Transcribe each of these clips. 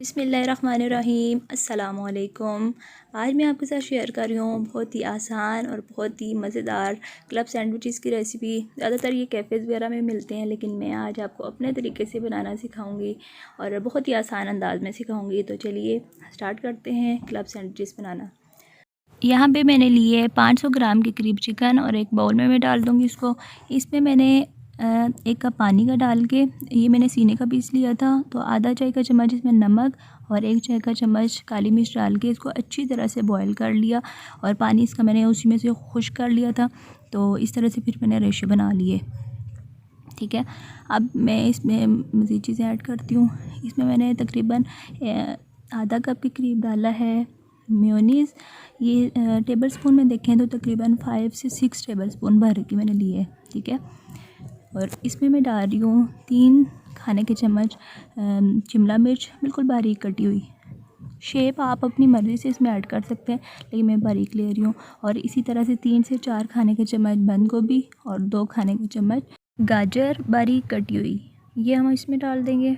बिस्मिल्लाहिर्रहमानिर्रहीम अस्सलामुअलैकुम। आज मैं आपके साथ शेयर कर रही हूँ बहुत ही आसान और बहुत ही मज़ेदार क्लब सैंडविचेस की रेसिपी। ज़्यादातर ये कैफ़ेज़ वगैरह में मिलते हैं, लेकिन मैं आज आपको अपने तरीके से बनाना सिखाऊंगी और बहुत ही आसान अंदाज में सिखाऊंगी। तो चलिए स्टार्ट करते हैं क्लब सैंडविचेस बनाना। यहाँ पे मैंने लिए 500 ग्राम के करीब चिकन और एक बाउल में मैं डाल दूँगी इसको। इसमें मैंने एक कप पानी का डाल के, ये मैंने सीने का पीस लिया था, तो आधा चाय का चम्मच इसमें नमक और 1 चाय का चम्मच काली मिर्च डाल के इसको अच्छी तरह से बॉईल कर लिया और पानी इसका मैंने उसी में से खुश्क कर लिया था। तो इस तरह से फिर मैंने रेशो बना लिए। ठीक है, अब मैं इसमें मज़ीद चीज़ें ऐड करती हूँ। इसमें मैंने तकरीबन आधा कप के करीब डाला है मेयोनीज़। ये टेबल स्पून में देखें तो तकरीबन 5 से 6 टेबल स्पून भर के मैंने लिए है। ठीक है, और इसमें मैं डाल रही हूँ 3 खाने के चम्मच शिमला मिर्च बिल्कुल बारीक कटी हुई। शेप आप अपनी मर्ज़ी से इसमें ऐड कर सकते हैं, लेकिन मैं बारीक ले रही हूँ। और इसी तरह से 3 से 4 खाने के चम्मच बंद गोभी और 2 खाने के चम्मच गाजर बारीक कटी हुई, ये हम इसमें डाल देंगे।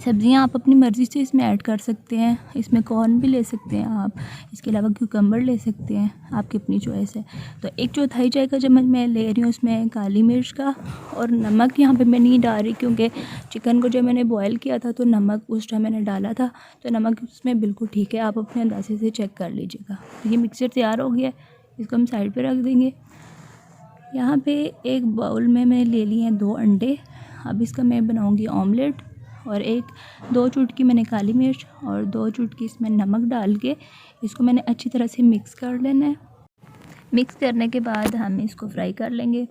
सब्ज़ियाँ आप अपनी मर्ज़ी से इसमें ऐड कर सकते हैं, इसमें कॉर्न भी ले सकते हैं आप, इसके अलावा क्यूकम्बर ले सकते हैं, आपकी अपनी चॉइस है। तो 1/4 चाय का चम्मच मैं ले रही हूँ इसमें काली मिर्च का। और नमक यहाँ पे मैं नहीं डाल रही, क्योंकि चिकन को जब मैंने बॉयल किया था तो नमक उस टाइम मैंने डाला था, तो नमक उसमें बिल्कुल ठीक है, आप अपने अंदाजे से चेक कर लीजिएगा। तो ये मिक्सचर तैयार हो गया, इसको हम साइड पर रख देंगे। यहाँ पर एक बाउल में मैं ले ली हैं 2 अंडे। अब इसका मैं बनाऊँगी ऑमलेट। और 2 चुटकी मैंने काली मिर्च और 2 चुटकी इसमें नमक डाल के इसको मैंने अच्छी तरह से मिक्स कर लेना है। मिक्स करने के बाद हम इसको फ्राई कर लेंगे।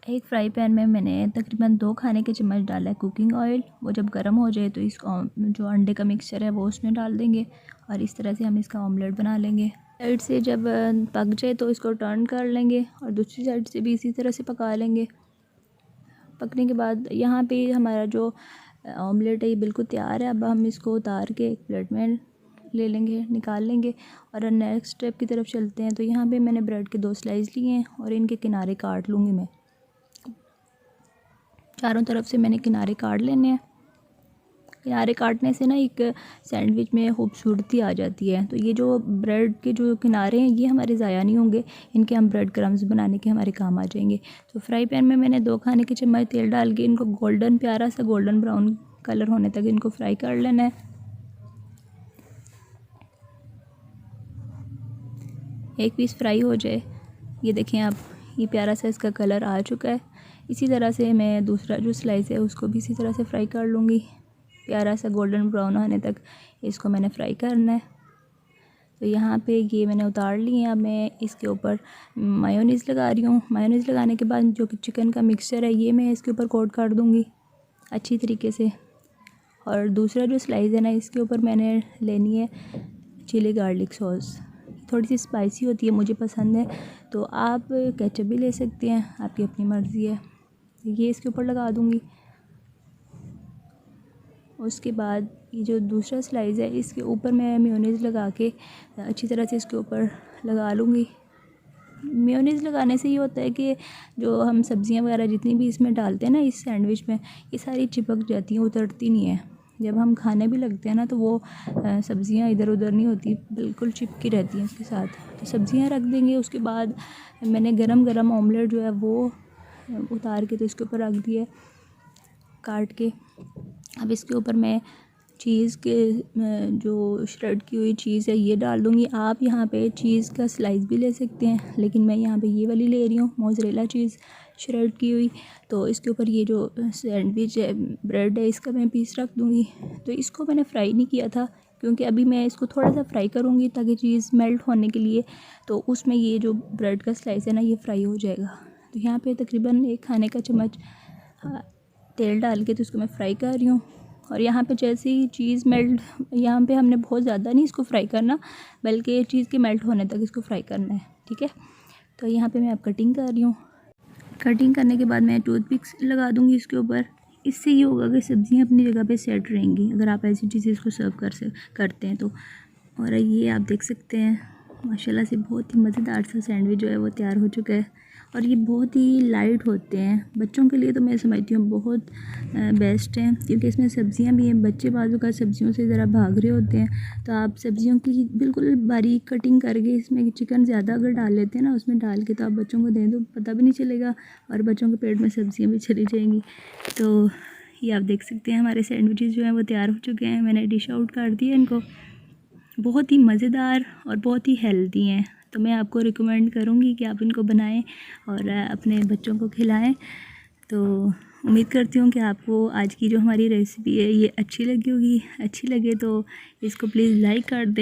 एक फ्राई पैन में मैंने तकरीबन 2 खाने के चम्मच डाला है कुकिंग ऑयल। वो जब गर्म हो जाए तो इसको जो अंडे का मिक्सचर है वो उसमें डाल देंगे और इस तरह से हम इसका ऑमलेट बना लेंगे। साइड से जब पक जाए तो इसको टर्न कर लेंगे और दूसरी साइड से भी इसी तरह से पका लेंगे। पकने के बाद यहाँ पे हमारा जो ऑमलेट है ये बिल्कुल तैयार है। अब हम इसको उतार के एक प्लेट में ले लेंगे, निकाल लेंगे और नेक्स्ट स्टेप की तरफ चलते हैं। तो यहाँ पे मैंने ब्रेड के 2 स्लाइस लिए हैं और इनके किनारे काट लूँगी मैं। चारों तरफ से मैंने किनारे काट लेने हैं। किनारे काटने से ना एक सैंडविच में खूबसूरती आ जाती है। तो ये जो ब्रेड के जो किनारे हैं ये हमारे ज़ाया नहीं होंगे, इनके हम ब्रेड क्रम्स बनाने के हमारे काम आ जाएंगे। तो फ्राई पैन में मैंने 2 खाने के चम्मच तेल डाल के इनको गोल्डन, प्यारा सा गोल्डन ब्राउन कलर होने तक इनको फ्राई कर लेना है। एक पीस फ्राई हो जाए, ये देखें आप, ये प्यारा सा इसका कलर आ चुका है। इसी तरह से मैं दूसरा जो स्लाइस है उसको भी इसी तरह से फ्राई कर लूँगी। प्यारा सा गोल्डन ब्राउन होने तक इसको मैंने फ्राई करना है। तो यहाँ पे ये मैंने उतार ली है। अब मैं इसके ऊपर मायोनीज़ लगा रही हूँ। मायोनीज़ लगाने के बाद जो कि चिकन का मिक्सचर है ये मैं इसके ऊपर कोट कर दूँगी अच्छी तरीके से। और दूसरा जो स्लाइस है ना, इसके ऊपर मैंने लेनी है चिली गार्लिक सॉस। थोड़ी सी स्पाइसी होती है, मुझे पसंद है, तो आप केचप भी ले सकते हैं, आपकी अपनी मर्ज़ी है। ये इसके ऊपर लगा दूँगी। उसके बाद ये जो दूसरा स्लाइस है इसके ऊपर मैं मेयोनीज़ लगा के अच्छी तरह से इसके ऊपर लगा लूँगी। मेयोनीज़ लगाने से ये होता है कि जो हम सब्ज़ियाँ वगैरह जितनी भी इसमें डालते हैं ना इस सैंडविच में, ये सारी चिपक जाती हैं, उतरती नहीं है। जब हम खाने भी लगते हैं ना तो वो सब्ज़ियाँ इधर उधर नहीं होती, बिल्कुल चिपकी रहती हैं इसके साथ। तो सब्ज़ियाँ रख देंगे। उसके बाद मैंने गरम गरम ऑमलेट जो है वो उतार के तो इसके ऊपर रख दिया काट के। अब इसके ऊपर मैं चीज़ के जो श्रेड की हुई चीज़ है ये डाल दूँगी। आप यहाँ पे चीज़ का स्लाइस भी ले सकते हैं, लेकिन मैं यहाँ पे ये वाली ले रही हूँ, मोज़रेला चीज़ श्रेड की हुई। तो इसके ऊपर ये जो सैंडविच है, ब्रेड है, इसका मैं पीस रख दूँगी। तो इसको मैंने फ्राई नहीं किया था, क्योंकि अभी मैं इसको थोड़ा सा फ्राई करूँगी ताकि चीज़ मेल्ट होने के लिए, तो उसमें ये जो ब्रेड का स्लाइस है ना ये फ्राई हो जाएगा। तो यहाँ पर तकरीबन 1 खाने का चम्मच तेल डाल के तो इसको मैं फ्राई कर रही हूँ। और यहाँ पे जैसे ही चीज़ मेल्ट, यहाँ पे हमने बहुत ज़्यादा नहीं इसको फ्राई करना, बल्कि चीज़ के मेल्ट होने तक इसको फ्राई करना है। ठीक है, तो यहाँ पे मैं अब कटिंग कर रही हूँ। कटिंग करने के बाद मैं टूथपिक्स लगा दूँगी इसके ऊपर। इससे ये होगा कि सब्ज़ियाँ अपनी जगह पे सेट रहेंगी अगर आप ऐसी चीज़ें इसको सर्व करते हैं तो। और ये आप देख सकते हैं माशाल्लाह से बहुत ही मज़ेदार सा सैंडविच जो है वो तैयार हो चुका है। और ये बहुत ही लाइट होते हैं। बच्चों के लिए तो मैं समझती हूँ बहुत बेस्ट है, क्योंकि इसमें सब्ज़ियाँ भी हैं। बच्चे बाज़ू का सब्ज़ियों से ज़रा भाग रहे होते हैं, तो आप सब्ज़ियों की बिल्कुल बारीक कटिंग करके इसमें चिकन ज़्यादा अगर डाल लेते हैं ना, उसमें डाल के तो आप बच्चों को दें तो पता भी नहीं चलेगा और बच्चों के पेट में सब्ज़ियाँ भी चली जाएंगी। तो ये आप देख सकते हैं हमारे सैंडविचेस जो हैं वो तैयार हो चुके हैं। मैंने डिश आउट कर दिया इनको। बहुत ही मज़ेदार और बहुत ही हेल्दी हैं, तो मैं आपको रिकमेंड करूँगी कि आप इनको बनाएं और अपने बच्चों को खिलाएं। तो उम्मीद करती हूँ कि आपको आज की जो हमारी रेसिपी है ये अच्छी लगी होगी। अच्छी लगे तो इसको प्लीज़ लाइक कर दें।